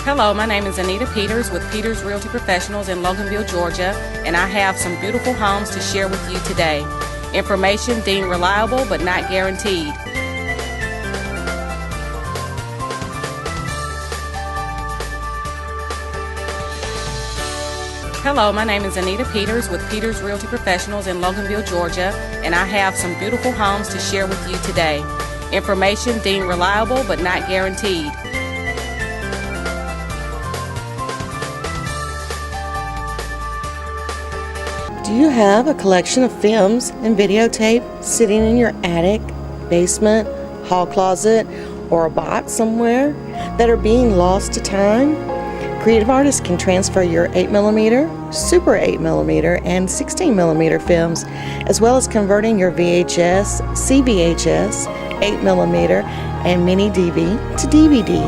Hello, my name is Anita Peters with Peters Realty Professionals in Loganville, Georgia, and I have some beautiful homes to share with you today. Information deemed reliable but not guaranteed. Hello, my name is Anita Peters with Peters Realty Professionals in Loganville, Georgia, and I have some beautiful homes to share with you today. Information deemed reliable but not guaranteed. Do you have a collection of films and videotape sitting in your attic, basement, hall closet, or a box somewhere that are being lost to time? Creative artists can transfer your 8mm, Super 8mm, and 16mm films, as well as converting your VHS, CVHS, 8mm, and mini DV to DVD.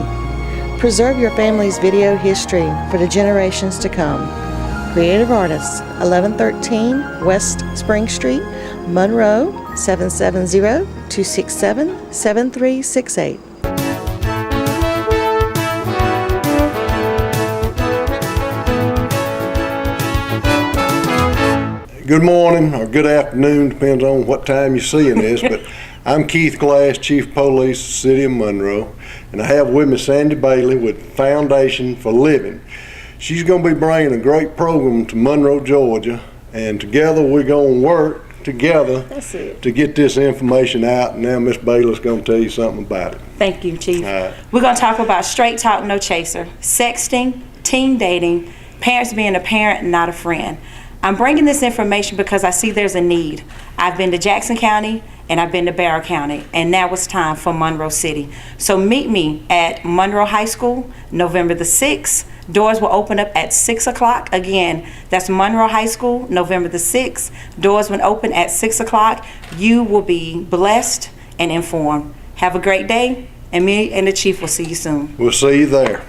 Preserve your family's video history for the generations to come. Creative Artists, 1113 West Spring Street, Monroe, 770-267-7368. Good morning or good afternoon, depends on what time you're seeing this, but I'm Keith Glass, Chief of Police, City of Monroe, and I have with me Sandy Bailey with Foundation for Living. She's going to be bringing a great program to Monroe, Georgia, and together we're going to work together to get this information out. And now Miss Bailey's going to tell you something about it. Thank you, Chief. We're going to talk about straight talk, no chaser, sexting, teen dating, parents being a parent, not a friend. I'm bringing this information because I see there's a need. I've been to Jackson County and I've been to Barrow County, and now it's time for Monroe City. So meet me at Monroe High School, November the 6th. Doors will open up at 6 o'clock. Again, that's Monroe High School, November the 6th. Doors will open at 6 o'clock. You will be blessed and informed. Have a great day, and me and the Chief will see you soon. We'll see you there.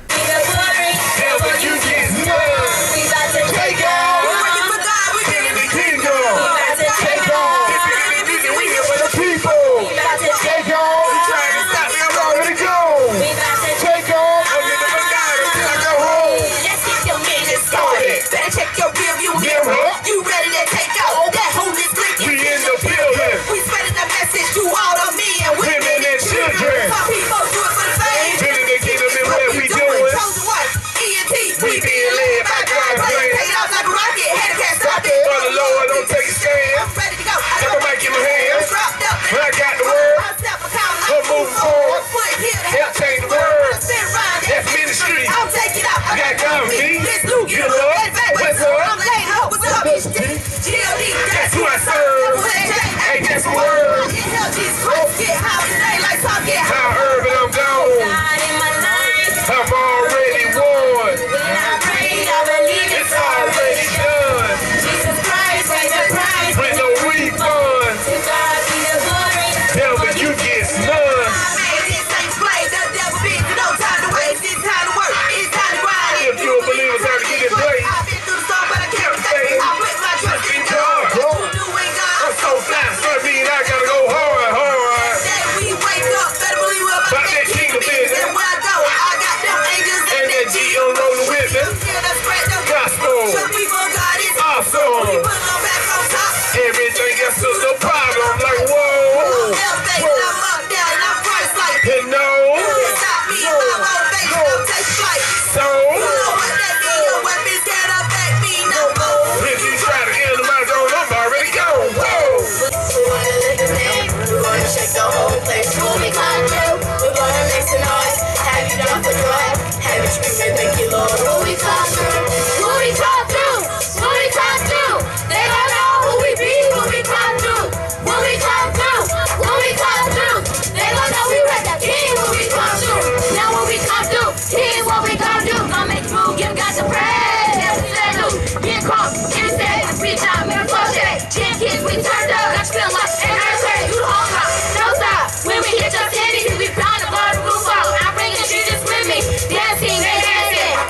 Dancing,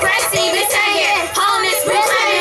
pressing, we saying, homeless, we playing.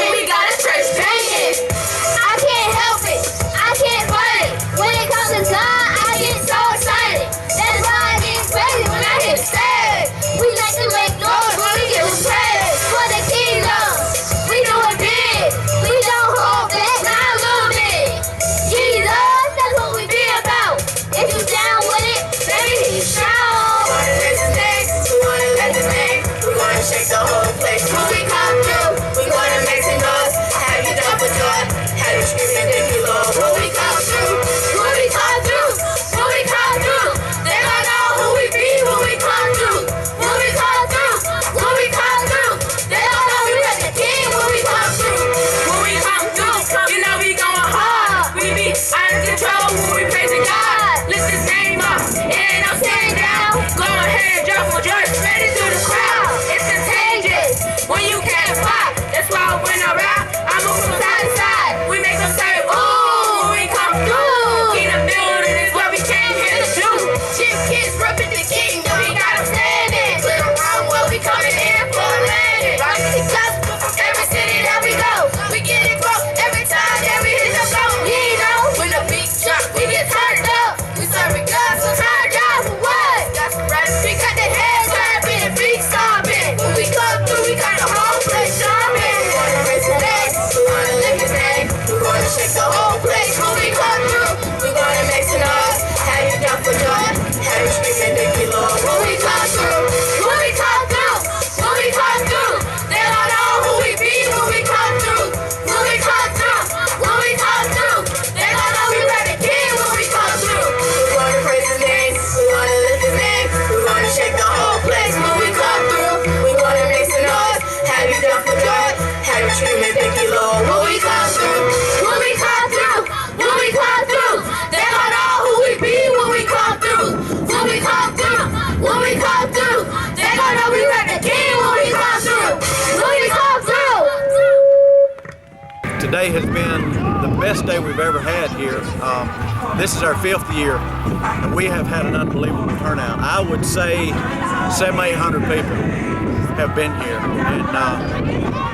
shake the whole place. When we come through, we gonna make some noise. Have you done for joy? Have you screaming, thank you, Lord? When we come through, when we come through, when we come through, they gon' know who we be when we come through. When we come through, when we come through, they gon' know we rep the king when we come through. When we come through, you know we going hard. We be out of control when we praising God. Lift his name up, it ain't no staying down. Go ahead, jump for joy, spread it through the crowd. It's contagious when you can't fight. That's why when I rap, I move from side to side. We make them say, ooh, when we come through. In the building is where we came here to do. Chief kids repping the kingdom, we got them standing. Clear the room where we coming in for a landing. Rockin' the gospel from every city that we go. We get it broke every time that we hit the floor. You know, when the beat drop, we get turned up. We serving God, so turn down for what? Got some rap, we got the head clapping and beat stomping. When we come through, we got the whole place jumping. We wanna raise the name, we wanna lift his name. We wanna shake the whole place. When we come through, we gonna make some noise. Have you done for joy? Have you screaming, thank you, Lord? When we come through, when we come through, when we come through, they don't know who we be when we come through. When we come through, when we come through, they don't know we rep the king when we come through. We wanna praise his name, we wanna lift his name, we wanna shake the whole place. When we come through, we wanna make some noise. Have you done for joy? Have you screaming, thank you, Lord? When we come through, when we come through, when we come through, they don't know who we be when we come through. When we come through, when we come through, they don't know we rep the king when we come through. When we come through. Today has been the best day we've ever had here. This is our 5th year, and we have had an unbelievable turnout. I would say 700-800 people have been here, and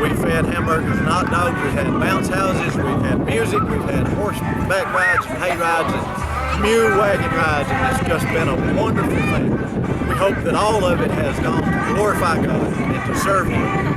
we've had hamburgers and hot dogs, we've had bounce houses, we've had music, we've had horseback rides and hay rides and mule wagon rides, and it's just been a wonderful thing. We hope that all of it has gone to glorify God and to serve Him.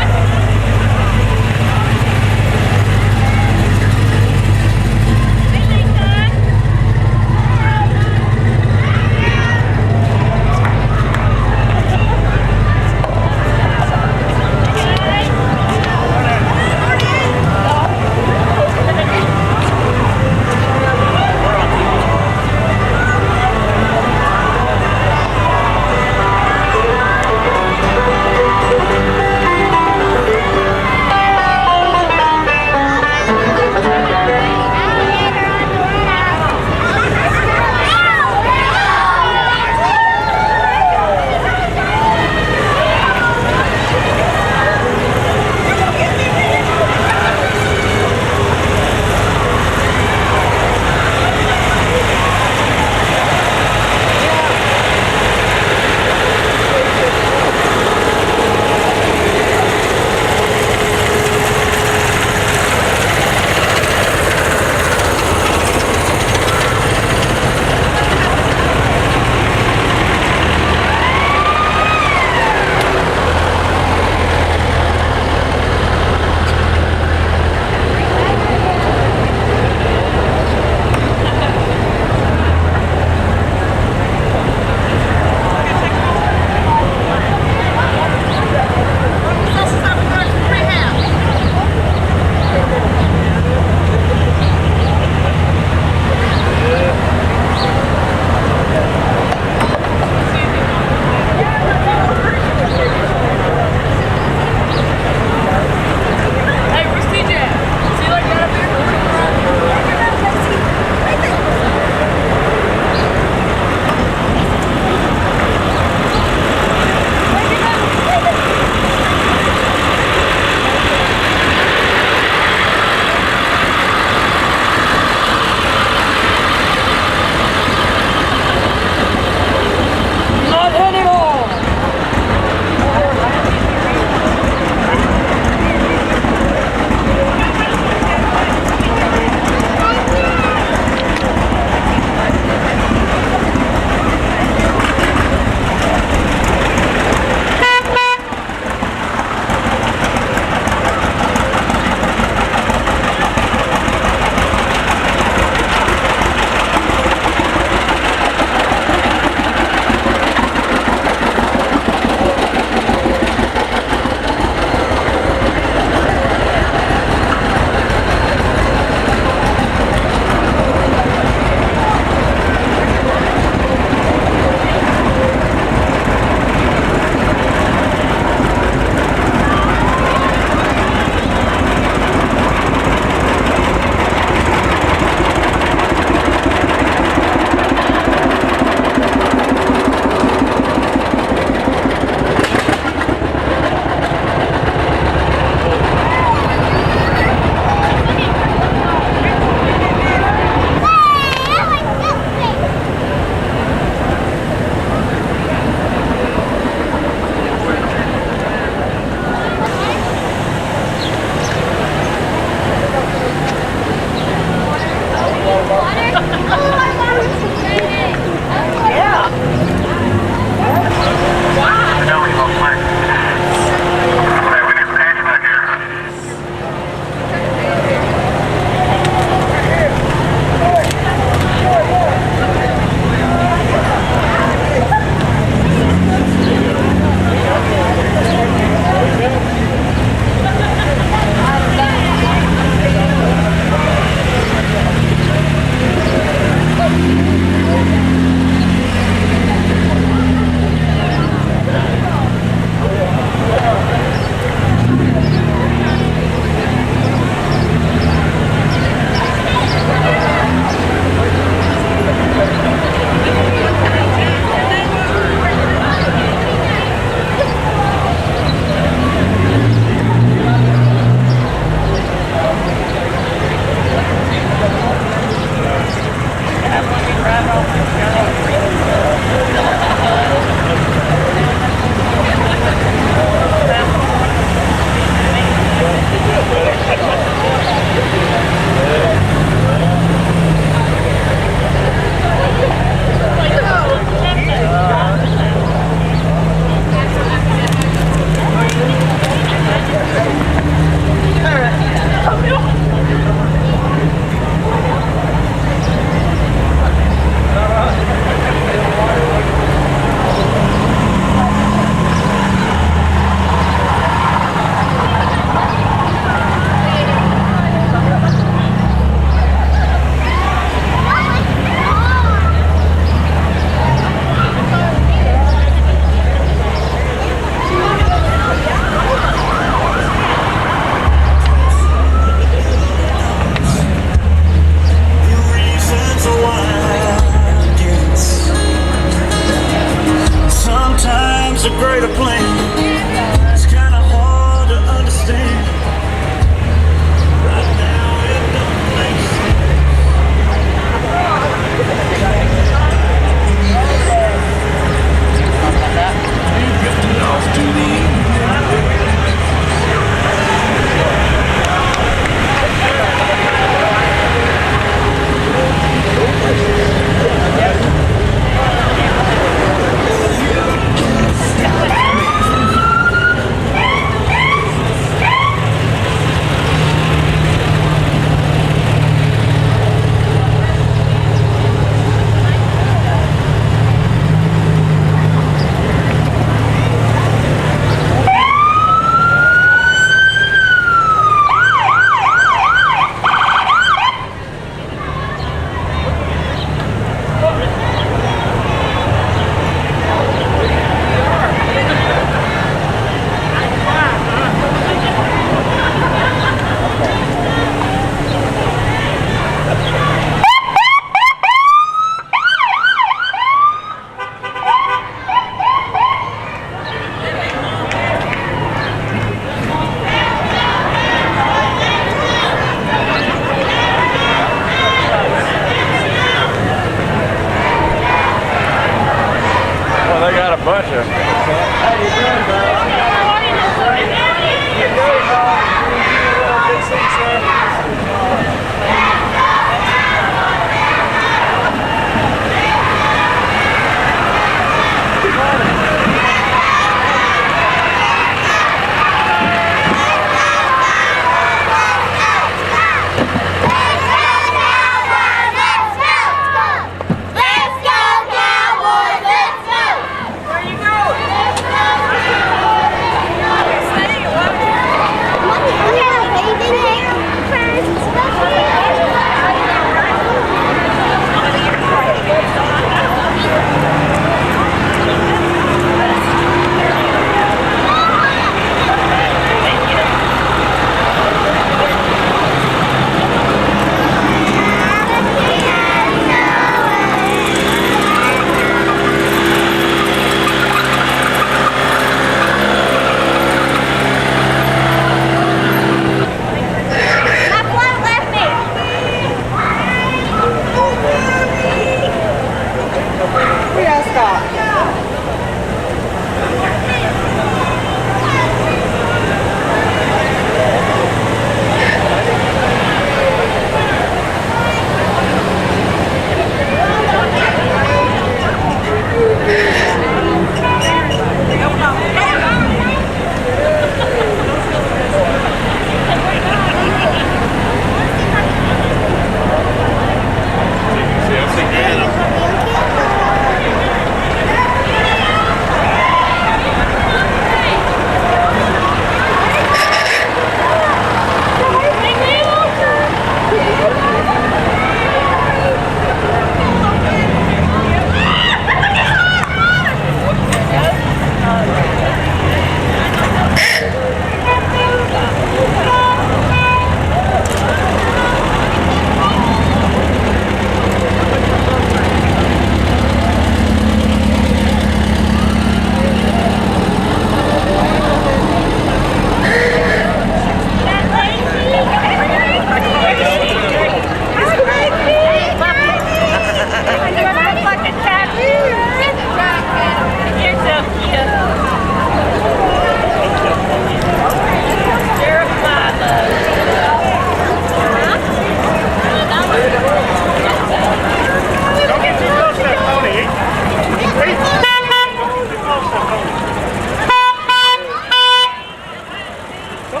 There's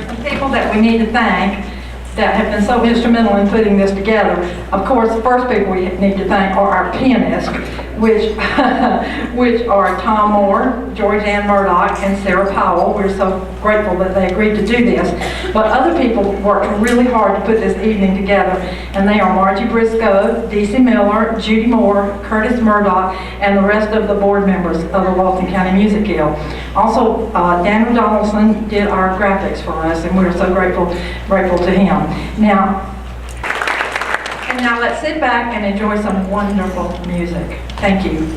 some people that we need to thank that have been so instrumental in putting this together. Of course, the first people we need to thank are our pianists, which which are Tom Moore, George Ann Murdoch, and Sarah Powell. We're so grateful that they agreed to do this. But other people worked really hard to put this evening together, and they are Margie Briscoe, Dee Miller, Judy Moore, Curtis Murdoch, and the rest of the board members of the Walton County Music Guild. Also, Daniel Donaldson did our graphics for us, and we're so grateful to him. Now let's sit back and enjoy some wonderful music. Thank you.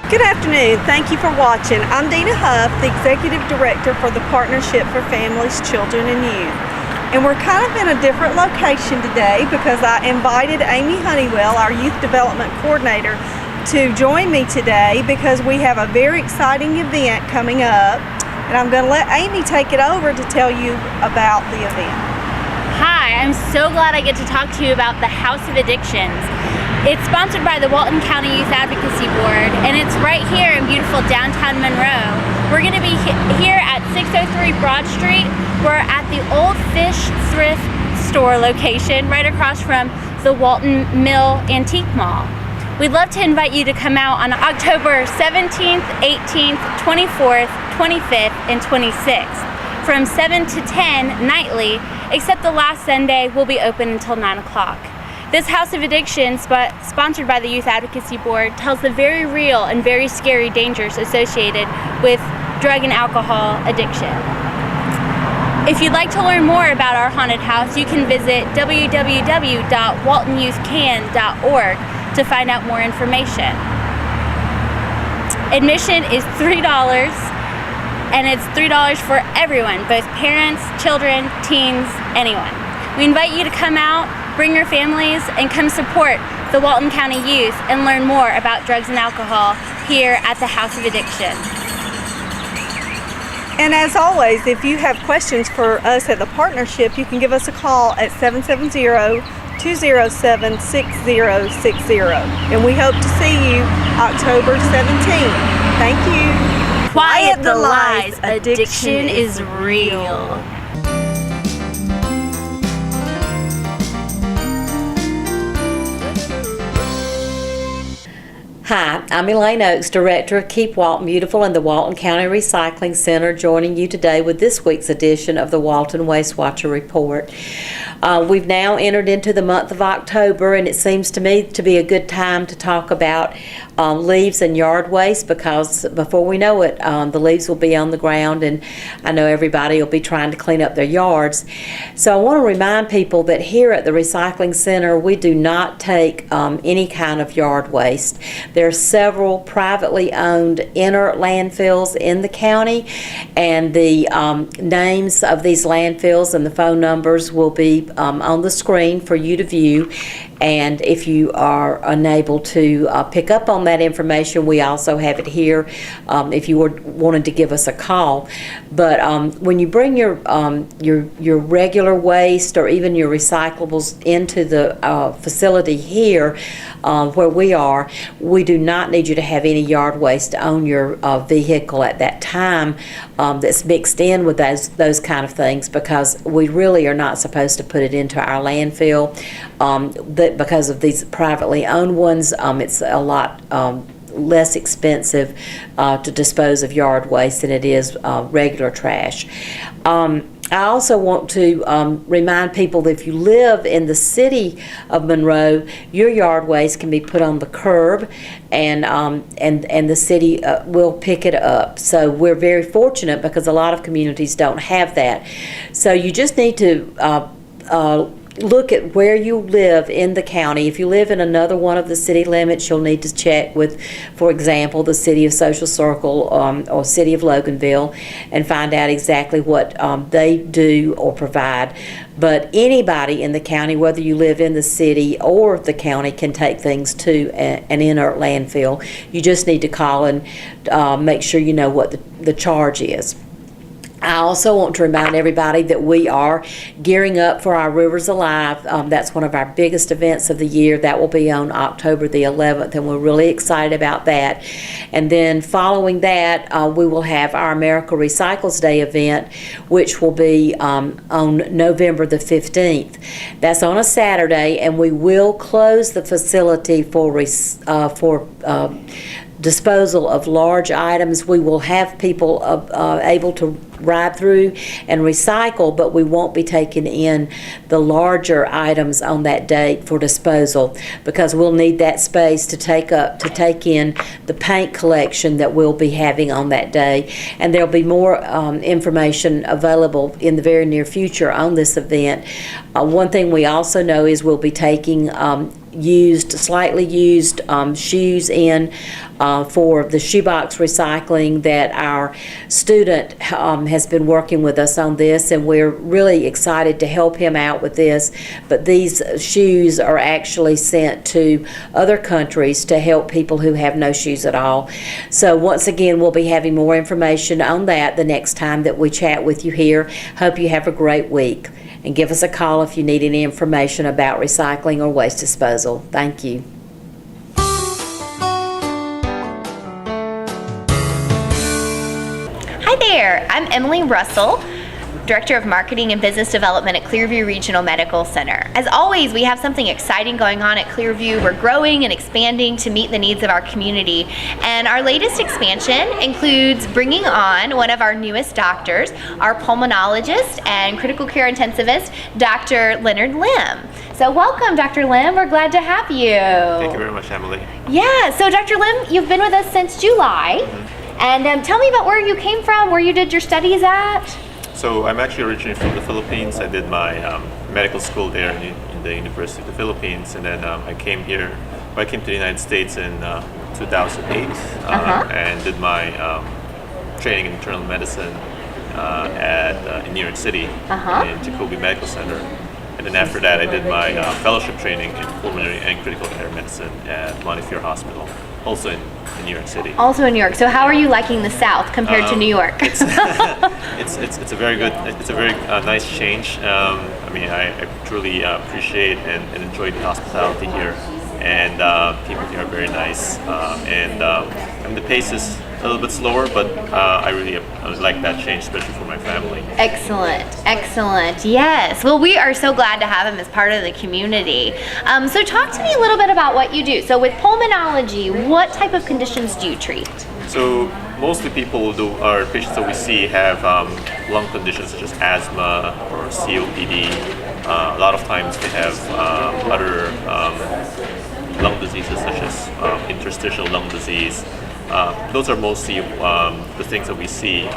Good afternoon. Thank you for watching. I'm Dina Huff, the Executive Director for the Partnership for Families, Children, and Youth. And we're kind of in a different location today because I invited Amy Honeywell, our Youth Development Coordinator, to join me today because we have a very exciting event coming up. And I'm going to let Amy take it over to tell you about the event. Hi, I'm so glad I get to talk to you about the House of Addictions. It's sponsored by the Walton County Youth Advocacy Board, and it's right here in beautiful downtown Monroe. We're going to be here at 603 Broad Street. We're at the Old Fish Thrift Store location right across from the Walton Mill Antique Mall. We'd love to invite you to come out on October 17th, 18th, 24th, 25th, and 26th from 7 to 10 nightly, except the last Sunday will be open until 9 o'clock. This House of Addictions, sponsored by the Youth Advocacy Board, tells the very real and very scary dangers associated with drug and alcohol addiction. If you'd like to learn more about our haunted house, you can visit www.waltonyouthcan.org to find out more information. Admission is $3, and it's $3 for everyone, both parents, children, teens, anyone. We invite you to come out, bring your families, and come support the Walton County Youth and learn more about drugs and alcohol here at the House of Addiction. And as always, if you have questions for us at the partnership, you can give us a call at 770-207-6060. And we hope to see you October 17th. Thank you. Quiet the lies. Addiction is real. Hi, I'm Elaine Oakes, Director of Keep Walton Beautiful and the Walton County Recycling Center, joining you today with this week's edition of the Walton Waste Watcher Report. We've now entered into the month of October, and it seems to me to be a good time to talk about leaves and yard waste, because before we know it, the leaves will be on the ground, and I know everybody will be trying to clean up their yards. So I want to remind people that here at the recycling center, we do not take any kind of yard waste. There are several privately owned inner landfills in the county, and the names of these landfills and the phone numbers will be on the screen for you to view. And if you are unable to pick up on that information, we also have it here if you wanted to give us a call. But when you bring your regular waste or even your recyclables into the facility here where we are, we do not need you to have any yard waste on your vehicle at that time that's mixed in with those kind of things, because we really are not supposed to put it into our landfill. Because of these privately owned ones, it's a lot less expensive to dispose of yard waste than it is regular trash. I also want to remind people that if you live in the city of Monroe, your yard waste can be put on the curb, and the city will pick it up. So we're very fortunate, because a lot of communities don't have that. So you just need to look at where you live in the county. If you live in another one of the city limits, you'll need to check with, for example, the city of Social Circle or city of Loganville, and find out exactly what they do or provide. But anybody in the county, whether you live in the city or the county, can take things to an inert landfill. You just need to call and make sure you know what the charge is. I also want to remind everybody that we are gearing up for our Rivers Alive. That's one of our biggest events of the year. That will be on October the 11th, and we're really excited about that. And then following that, we will have our America Recycles Day event, which will be on November the 15th. That's on a Saturday, and we will close the facility for disposal of large items. We will have people able to ride through and recycle, but we won't be taking in the larger items on that date for disposal, because we'll need that space to take in the paint collection that we'll be having on that day. And there'll be more information available in the very near future on this event. One thing we also know is we'll be taking slightly used shoes in for the shoebox recycling that our student has been working with us on this, and we're really excited to help him out with this. But these shoes are actually sent to other countries to help people who have no shoes at all. So once again, we'll be having more information on that the next time that we chat with you here. Hope you have a great week. And give us a call if you need any information about recycling or waste disposal. Thank you. Hi there, I'm Emily Russell, Director of Marketing and Business Development at Clearview Regional Medical Center. As always, we have something exciting going on at Clearview. We're growing and expanding to meet the needs of our community. And our latest expansion includes bringing on one of our newest doctors, our pulmonologist and critical care intensivist, Dr. Leonard Lim. So welcome, Dr. Lim. We're glad to have you. Thank you very much, Emily. Yeah, so Dr. Lim, you've been with us since July. And tell me about where you came from, where you did your studies at. So I'm actually originally from the Philippines. I did my medical school there in the University of the Philippines, and then I came to the United States in 2008 and did my training in internal medicine in New York City in Jacobi Medical Center. And then after that, I did my fellowship training in pulmonary and critical care medicine at Montefiore Hospital, also in New York City. Also in New York. So how are you liking the South compared to New York? It's a very good, it's a very nice change. I mean, I truly appreciate and enjoy the hospitality here, and people here are very nice. And the pace is a little bit slower, but I really like that change, especially for my family. Excellent, excellent. Yes. Well, we are so glad to have him as part of the community. So talk to me a little bit about what you do. So with pulmonology, what type of conditions do you treat? So mostly our patients that we see have lung conditions such as asthma or COPD. A lot of times they have other lung diseases such as interstitial lung disease. Those are mostly the things that we see.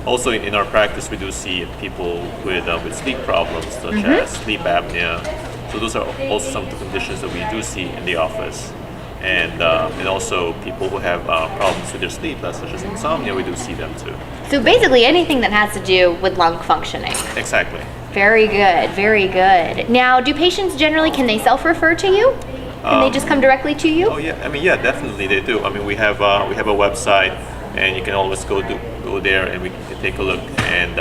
Also, in our practice, we do see people with sleep problems, such as sleep apnea. So those are also some of the conditions that we do see in the office. And also people who have problems with their sleep, such as insomnia, we do see them too. So basically anything that has to do with lung functioning. Exactly. Very good, very good. Now, do patients generally, can they self-refer to you? Can they just come directly to you? Oh yeah, I mean, yeah, definitely they do. I mean, we have a website, and you can always go there, and we can take a look and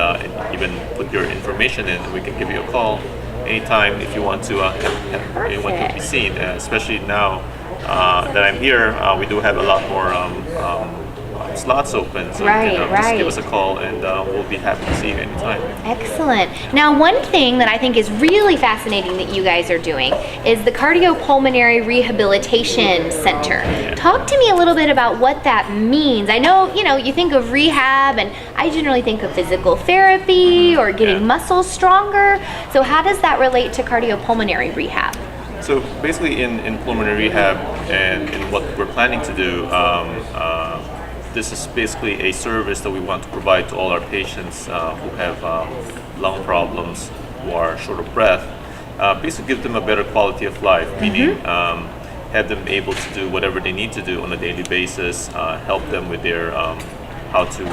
even put your information in, and we can give you a call anytime if you want to you want to be seen. Especially now that I'm here, we do have a lot more slots open, so you can just give us a call, and we'll be happy to see you anytime. Excellent. Now, one thing that I think is really fascinating that you guys are doing is the Cardiopulmonary Rehabilitation Center. Talk to me a little bit about what that means. I know, you think of rehab, and I generally think of physical therapy or getting muscles stronger. So how does that relate to cardiopulmonary rehab? So basically in pulmonary rehab and in what we're planning to do, this is basically a service that we want to provide to all our patients who have lung problems, who are short of breath. Basically give them a better quality of life, meaning have them able to do whatever they need to do on a daily basis, help them with their how to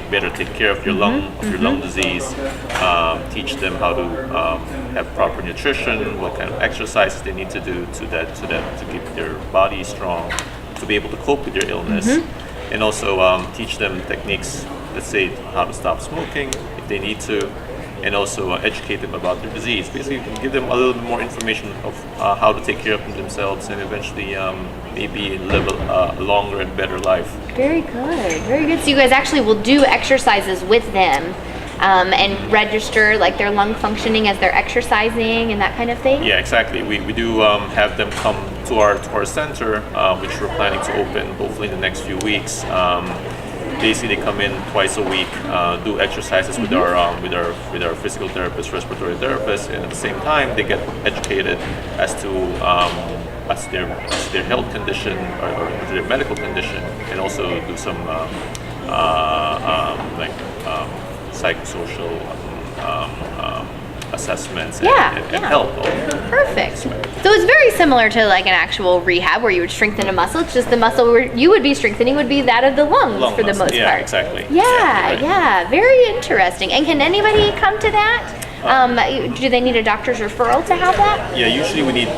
better take care of your lung disease, teach them how to have proper nutrition, what kind of exercises they need to do to keep their body strong, to be able to cope with their illness, and also teach them techniques, let's say how to stop smoking if they need to, and also educate them about their disease. Basically, give them a little bit more information of how to take care of themselves, and eventually maybe live a longer and better life. Very good, very good. So you guys actually will do exercises with them and register like their lung functioning as they're exercising and that kind of thing? Yeah, exactly. We do have them come to our center, which we're planning to open hopefully in the next few weeks. Basically, they come in twice a week, do exercises with our physical therapist, respiratory therapist, and at the same time, they get educated as to their health condition or their medical condition, and also do some psychosocial assessments and help. Perfect. So it's very similar to like an actual rehab where you would strengthen a muscle. It's just the muscle where you would be strengthening would be that of the lungs for the most part. Yeah, exactly. Yeah, very interesting. And can anybody come to that? Do they need a doctor's referral to have that? Yeah, usually we need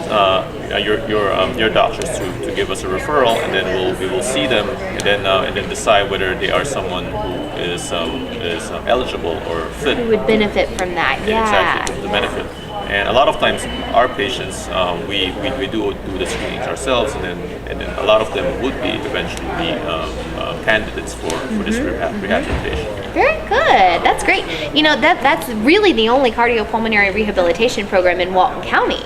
your doctors to give us a referral, and then we will see them, and then decide whether they are someone who is eligible or fit. Who would benefit from that? Yeah. Exactly, the benefit. And a lot of times, our patients, we do the screenings ourselves, and then a lot of them would eventually be candidates for this rehabilitation. Very good. That's great. That's really the only cardiopulmonary rehabilitation program in Walton County.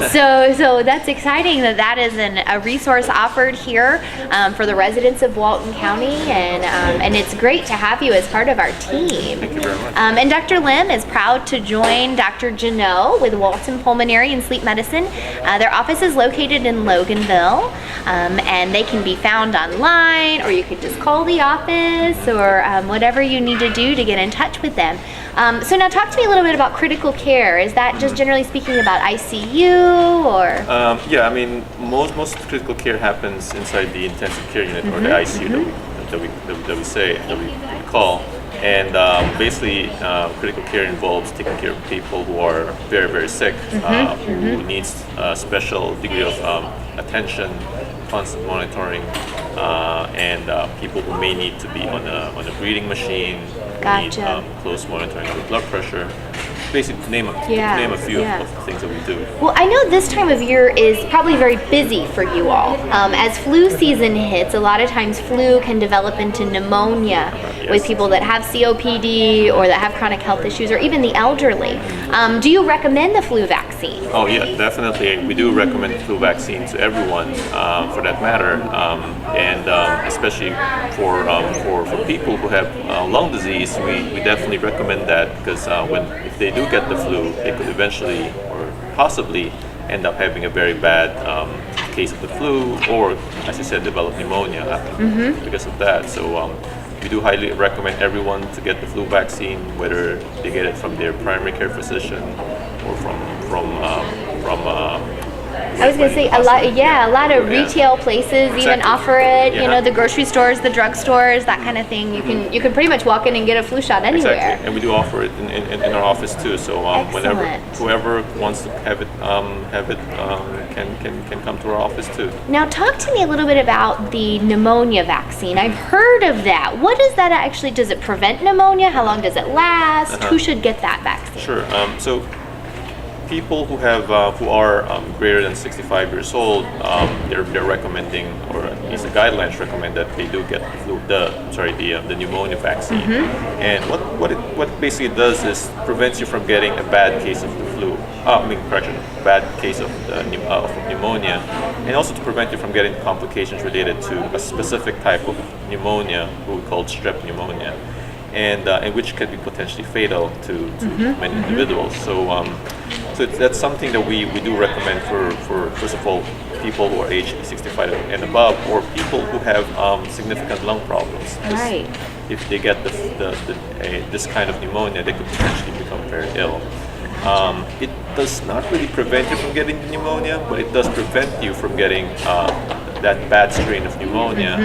So that's exciting that is a resource offered here for the residents of Walton County, and it's great to have you as part of our team. Thank you very much. And Dr. Lim is proud to join Dr. Janot with Walton Pulmonary and Sleep Medicine. Their office is located in Loganville, and they can be found online, or you could just call the office, or whatever you need to do to get in touch with them. So now talk to me a little bit about critical care. Is that just generally speaking about ICU, or? Yeah, I mean, most critical care happens inside the intensive care unit or the ICU that we call. And basically, critical care involves taking care of people who are very, very sick, who needs a special degree of attention, constant monitoring, and people who may need to be on a breathing machine, need close monitoring of the blood pressure. Basically, to name a few of the things that we do. Well, I know this time of year is probably very busy for you all. As flu season hits, a lot of times flu can develop into pneumonia with people that have COPD or that have chronic health issues, or even the elderly. Do you recommend the flu vaccine? Oh yeah, definitely. We do recommend the flu vaccine to everyone, for that matter, and especially for people who have lung disease, we definitely recommend that, because if they do get the flu, they could eventually or possibly end up having a very bad case of the flu, or as I said, develop pneumonia after because of that. So we do highly recommend everyone to get the flu vaccine, whether they get it from their primary care physician or I was gonna say a lot of retail places even offer it. You know, the grocery stores, the drugstores, that kind of thing. You can pretty much walk in and get a flu shot anywhere. Exactly, and we do offer it in our office too. So whenever whoever wants to have it can come to our office too. Now, talk to me a little bit about the pneumonia vaccine. I've heard of that. What is that actually? Does it prevent pneumonia? How long does it last? Who should get that vaccine? Sure. So people who are greater than 65 years old, they're recommending, or at least the guidelines recommend, that they do get the pneumonia vaccine. And what it basically does is prevents you from getting a bad case of the flu. Bad case of pneumonia, and also to prevent you from getting complications related to a specific type of pneumonia, what we call strep pneumonia, and which can be potentially fatal to many individuals. So that's something that we do recommend for first of all, people who are aged 65 and above, or people who have significant lung problems. Right. If they get this kind of pneumonia, they could potentially become very ill. It does not really prevent you from getting pneumonia, but it does prevent you from getting that bad strain of pneumonia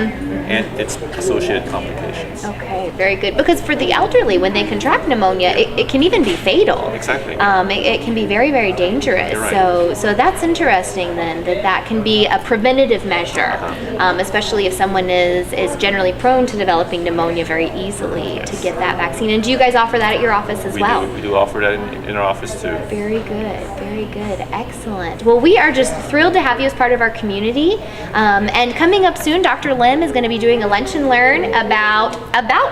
and its associated complications. Okay, very good. Because for the elderly, when they contract pneumonia, it can even be fatal. Exactly. It can be very, very dangerous. You're right. So that's interesting then, that can be a preventative measure, especially if someone is generally prone to developing pneumonia very easily, to get that vaccine. And do you guys offer that at your office as well? We do offer that in our office too. Very good, very good. Excellent. Well, we are just thrilled to have you as part of our community. And coming up soon, Dr. Lim is going to be doing a lunch and learn about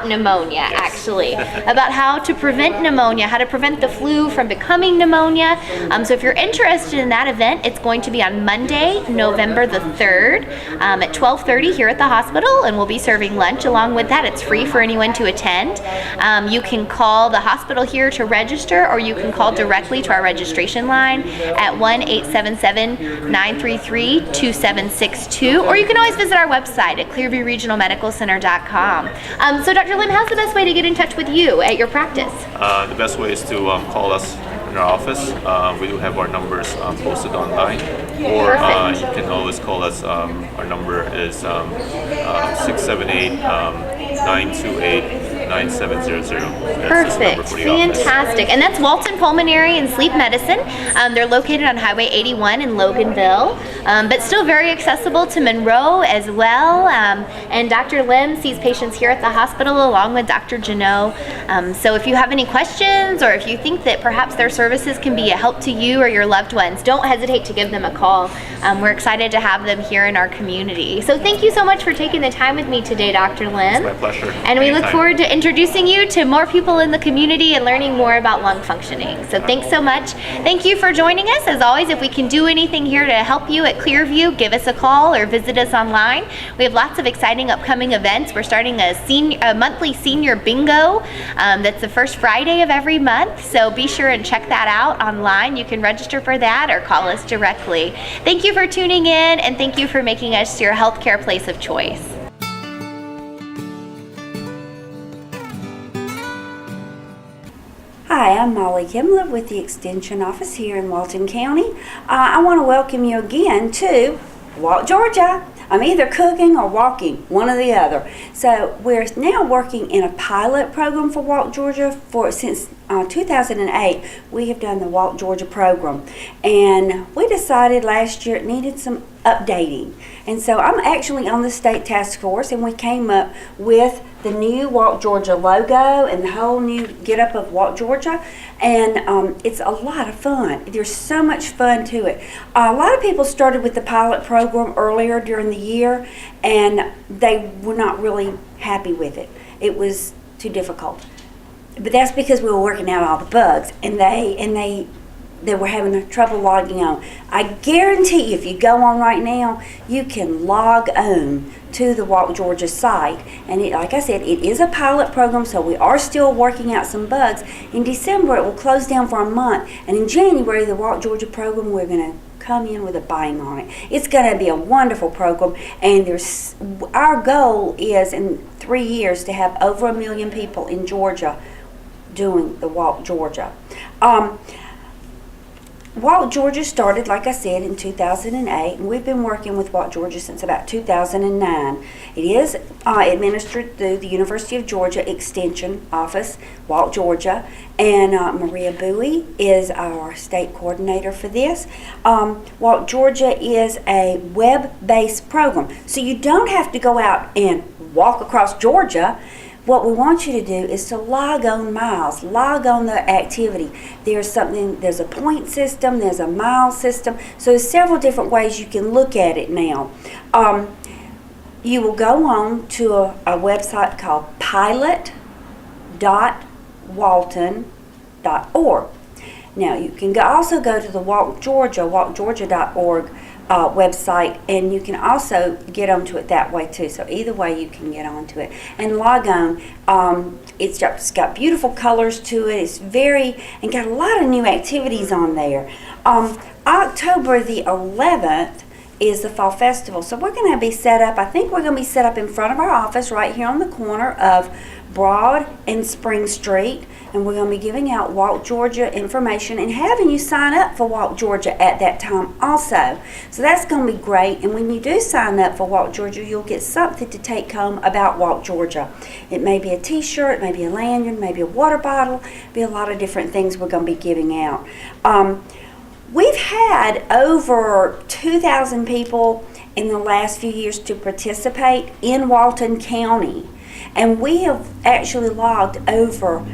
pneumonia, actually, about how to prevent pneumonia, how to prevent the flu from becoming pneumonia. So if you're interested in that event, it's going to be on Monday, November the 3rd at 12:30 here at the hospital, and we'll be serving lunch along with that. It's free for anyone to attend. You can call the hospital here to register, or you can call directly to our registration line at 1-877-933-2762. Or you can always visit our website at clearviewregionalmedicalcenter.com. So Dr. Lim, how's the best way to get in touch with you at your practice? The best way is to call us in our office. We do have our numbers posted online. Or you can always call us. Our number is 678-928-9700. Perfect. Fantastic. And that's Walton Pulmonary and Sleep Medicine. They're located on Highway 81 in Loganville, but still very accessible to Monroe as well. And Dr. Lim sees patients here at the hospital along with Dr. Janot. So if you have any questions, or if you think that perhaps their services can be a help to you or your loved ones, don't hesitate to give them a call. We're excited to have them here in our community. So thank you so much for taking the time with me today, Dr. Lim. It's my pleasure. And we look forward to introducing you to more people in the community and learning more about lung functioning. So thanks so much. Thank you for joining us. As always, if we can do anything here to help you at Clearview, give us a call or visit us online. We have lots of exciting upcoming events. We're starting a monthly senior bingo. That's the first Friday of every month. So be sure and check that out online. You can register for that or call us directly. Thank you for tuning in, and thank you for making us your healthcare place of choice. Hi, I'm Molly Kimler with the Extension Office here in Walton County. I want to welcome you again to Walton, Georgia. I'm either cooking or walking, one or the other. So we're now working in a pilot program for Walton, Georgia. Since 2008, we have done the Walton, Georgia program. And we decided last year it needed some updating. And so I'm actually on the state task force, and we came up with the new Walton, Georgia logo and the whole new get-up of Walton, Georgia. And it's a lot of fun. There's so much fun to it. A lot of people started with the pilot program earlier during the year, and they were not really happy with it. It was too difficult. But that's because we were working out all the bugs, and they were having trouble logging on. I guarantee you, if you go on right now, you can log on to the Walton, Georgia site. And like I said, it is a pilot program, so we are still working out some bugs. In December, it will close down for a month. And in January, the Walton, Georgia program, we're going to come in with a bang on it. It's going to be a wonderful program, and our goal is in 3 years to have over 1 million people in Georgia doing the Walk Georgia. Walk Georgia started, like I said, in 2008, and we've been working with Walk Georgia since about 2009. It is administered through the University of Georgia Extension Office, Walk Georgia, and Maria Bowie is our state coordinator for this. Walk Georgia is a web-based program, so you don't have to go out and walk across Georgia. What we want you to do is to log on miles, log on the activity. There's a point system, there's a mile system, so there's several different ways you can look at it now. You will go on to a website called pilot.walton.org. Now you can also go to the walkgeorgia.org website, and you can also get onto it that way too. So either way you can get onto it and log on. It's got beautiful colors to it. It's and got a lot of new activities on there. October the 11th is the Fall Festival. So we're going to be set up, I think we're going to be set up in front of our office right here on the corner of Broad and Spring Street, and we're going to be giving out Walk Georgia information and having you sign up for Walk Georgia at that time also. So that's going to be great, and when you do sign up for Walk Georgia, you'll get something to take home about Walk Georgia. It may be a t-shirt, maybe a lanyard, maybe a water bottle, be a lot of different things we're going to be giving out. We've had over 2,000 people in the last few years to participate in Walton County, and we have actually logged over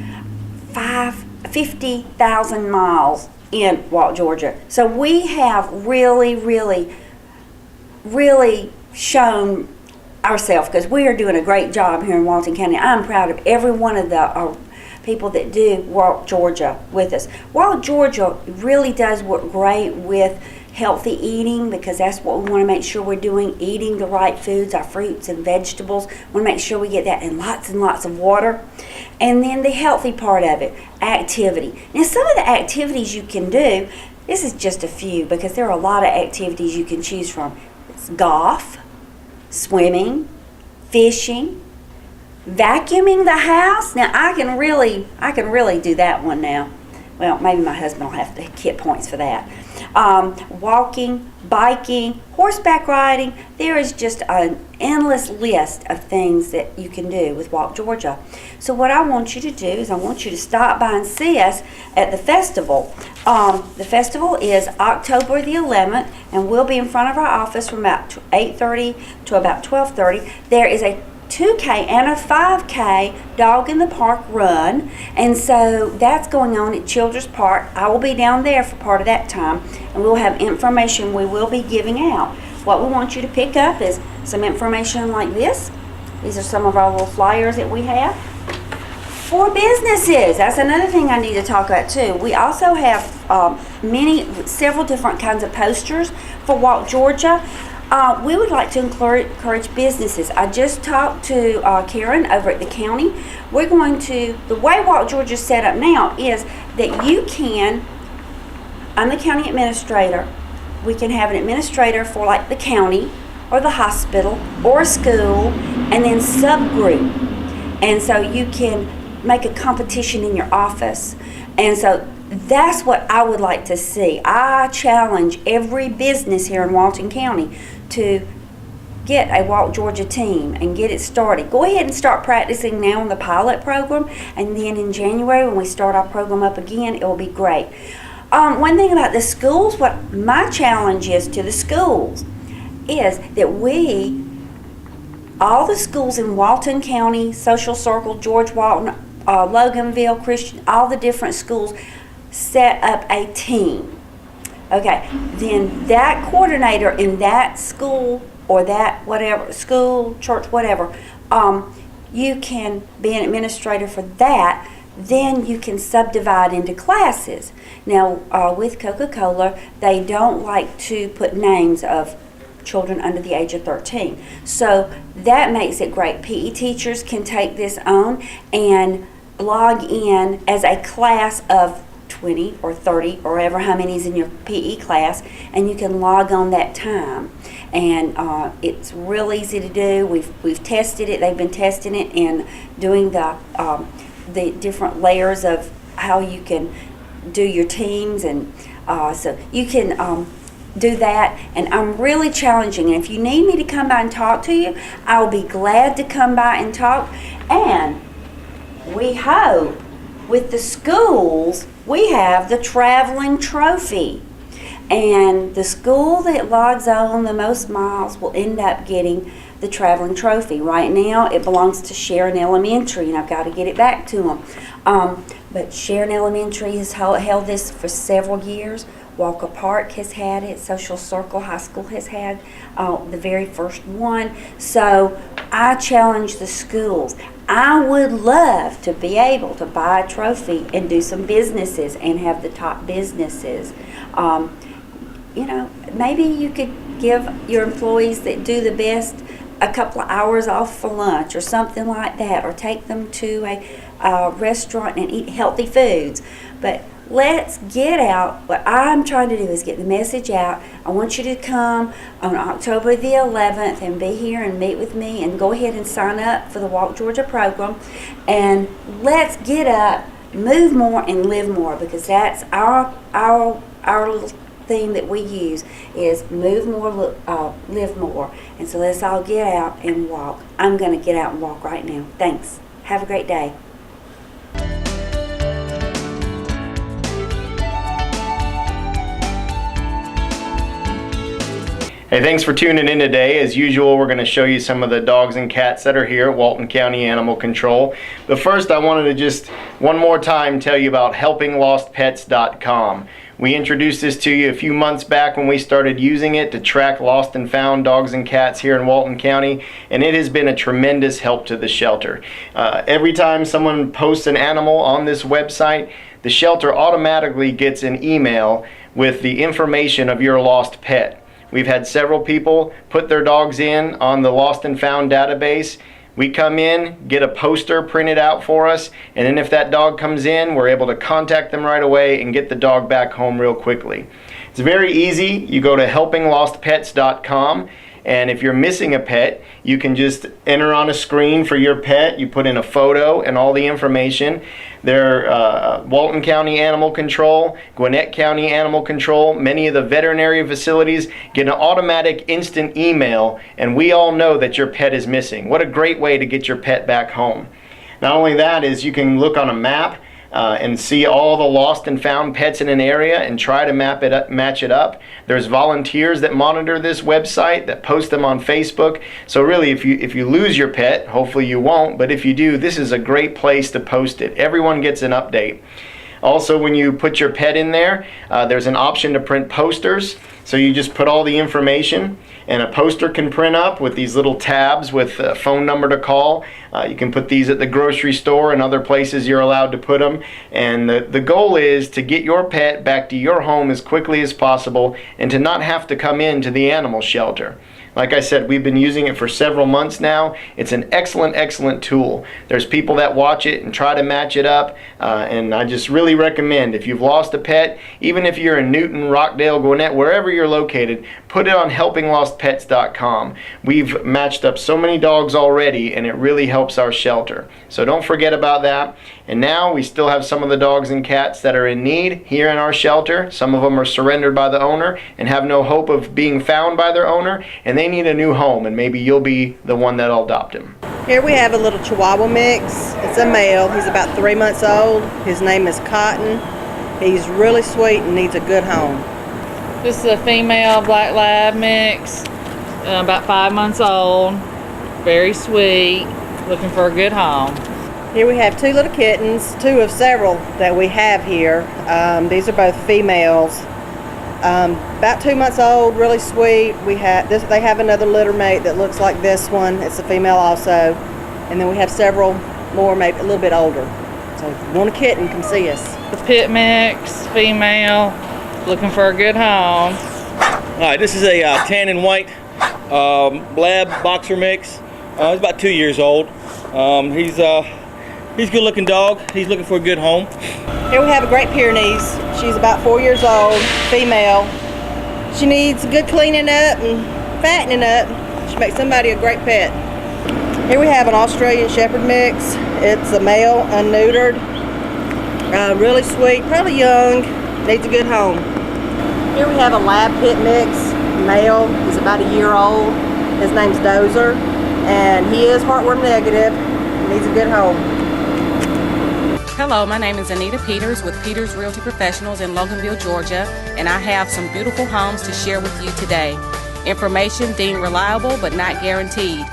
50,000 miles in Walk Georgia. So we have really, really, really shown ourselves, because we are doing a great job here in Walton County. I'm proud of every one of the people that do Walk Georgia with us. Walk Georgia really does work great with healthy eating, because that's what we want to make sure we're doing, eating the right foods, our fruits and vegetables. We want to make sure we get that, and lots of water. And then the healthy part of it, activity. Now some of the activities you can do, this is just a few, because there are a lot of activities you can choose from. It's golf, swimming, fishing, vacuuming the house. Now I can really do that one now. Well, maybe my husband will have to get points for that. Walking, biking, horseback riding. There is just an endless list of things that you can do with Walk Georgia. So what I want you to do is I want you to stop by and see us at the festival. The festival is October the 11th, and we'll be in front of our office from about 8:30 to about 12:30. There is a 2K and a 5K dog in the park run, and so that's going on at Childress Park. I will be down there for part of that time, and we'll have information we will be giving out. What we want you to pick up is some information like this. These are some of our little flyers that we have for businesses. That's another thing I need to talk about too. We also have several different kinds of posters for Walk Georgia. We would like to encourage businesses. I just talked to Karen over at the county. The way Walk Georgia is set up now is that you can, I'm the county administrator, we can have an administrator for like the county or the hospital or a school, and then subgroup. And so you can make a competition in your office. And so that's what I would like to see. I challenge every business here in Walton County to get a Walk Georgia team and get it started. Go ahead and start practicing now in the pilot program, and then in January when we start our program up again, it will be great. One thing about the schools, what my challenge is to the schools is that all the schools in Walton County, Social Circle, George Walton, Loganville, Christian, all the different schools set up a team. Okay, then that coordinator in that school or that whatever, school, church, whatever, you can be an administrator for that. Then you can subdivide into classes. Now, with Coca-Cola, they don't like to put names of children under the age of 13. So that makes it great. PE teachers can take this on and log in as a class of 20 or 30 or ever how many's in your PE class, and you can log on that time. And it's real easy to do. We've tested it. They've been testing it and doing the different layers of how you can do your teams, and so you can do that. And I'm really challenging. And if you need me to come by and talk to you, I'll be glad to come by and talk. And we hope with the schools we have the traveling trophy. And the school that logs on the most miles will end up getting the traveling trophy. Right now, it belongs to Sharon Elementary, and I've got to get it back to them. But Sharon Elementary has held this for several years. Walker Park has had it. Social Circle High School has had the very first one. So I challenge the schools. I would love to be able to buy a trophy and do some businesses and have the top businesses. You know, maybe you could give your employees that do the best a couple of hours off for lunch or something like that, or take them to a restaurant and eat healthy foods. But let's get out. What I'm trying to do is get the message out. I want you to come on October the 11th and be here and meet with me, and go ahead and sign up for the Walk Georgia program. And let's get up, move more, and live more, because that's our little theme that we use is move more, live more. And so let's all get out and walk. I'm going to get out and walk right now. Thanks. Have a great day. Hey, thanks for tuning in today. As usual, we're going to show you some of the dogs and cats that are here at Walton County Animal Control. But first, I wanted to just one more time tell you about helpinglostpets.com. We introduced this to you a few months back when we started using it to track lost and found dogs and cats here in Walton County, and it has been a tremendous help to the shelter. Every time someone posts an animal on this website, the shelter automatically gets an email with the information of your lost pet. We've had several people put their dogs in on the lost and found database. We come in, get a poster printed out for us, and then if that dog comes in, we're able to contact them right away and get the dog back home real quickly. It's very easy. You go to helpinglostpets.com, and if you're missing a pet, you can just enter on a screen for your pet. You put in a photo and all the information. They're Walton County Animal Control, Gwinnett County Animal Control, many of the veterinary facilities get an automatic instant email, and we all know that your pet is missing. What a great way to get your pet back home. Not only that, is you can look on a map and see all the lost and found pets in an area and try to match it up. There's volunteers that monitor this website, that post them on Facebook. So really, if you lose your pet, hopefully you won't, but if you do, this is a great place to post it. Everyone gets an update. Also, when you put your pet in there, there's an option to print posters. So you just put all the information, and a poster can print up with these little tabs with a phone number to call. You can put these at the grocery store and other places you're allowed to put them. And the goal is to get your pet back to your home as quickly as possible and to not have to come into the animal shelter. Like I said, we've been using it for several months now. It's an excellent, excellent tool. There's people that watch it and try to match it up, and I just really recommend, if you've lost a pet, even if you're in Newton, Rockdale, Gwinnett, wherever you're located, put it on helpinglostpets.com. We've matched up so many dogs already, and it really helps our shelter. So don't forget about that. And now we still have some of the dogs and cats that are in need here in our shelter. Some of them are surrendered by the owner and have no hope of being found by their owner, and they need a new home, and maybe you'll be the one that'll adopt him. Here we have a little Chihuahua mix. It's a male. He's about 3 months old. His name is Cotton. He's really sweet and needs a good home. This is a female black lab mix, about 5 months old, very sweet, looking for a good home. Here we have 2 little kittens, 2 of several that we have here. These are both females. About 2 months old, really sweet. They have another litter mate that looks like this one. It's a female also. And then we have several more, maybe a little bit older. So if you want a kitten, come see us. The pit mix, female, looking for a good home. All right, this is a tan and white lab boxer mix. He's about 2 years old. He's He's a good-looking dog. He's looking for a good home. Here we have a Great Pyrenees. She's about 4 years old, female. She needs good cleaning up and fattening up. She makes somebody a great pet. Here we have an Australian Shepherd mix. It's a male, unneutered, really sweet, probably young, needs a good home. Here we have a Lab Pit mix, male. He's about a year old. His name's Dozer, and he is heartworm negative. Needs a good home. Hello, my name is Anita Peters with Peters Realty Professionals in Loganville, Georgia, and I have some beautiful homes to share with you today. Information deemed reliable but not guaranteed.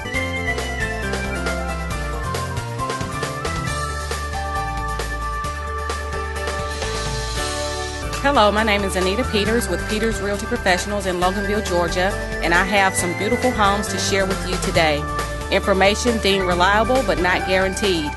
Hello, my name is Anita Peters with Peters Realty Professionals in Loganville, Georgia, and I have some beautiful homes to share with you today. Information deemed reliable but not guaranteed.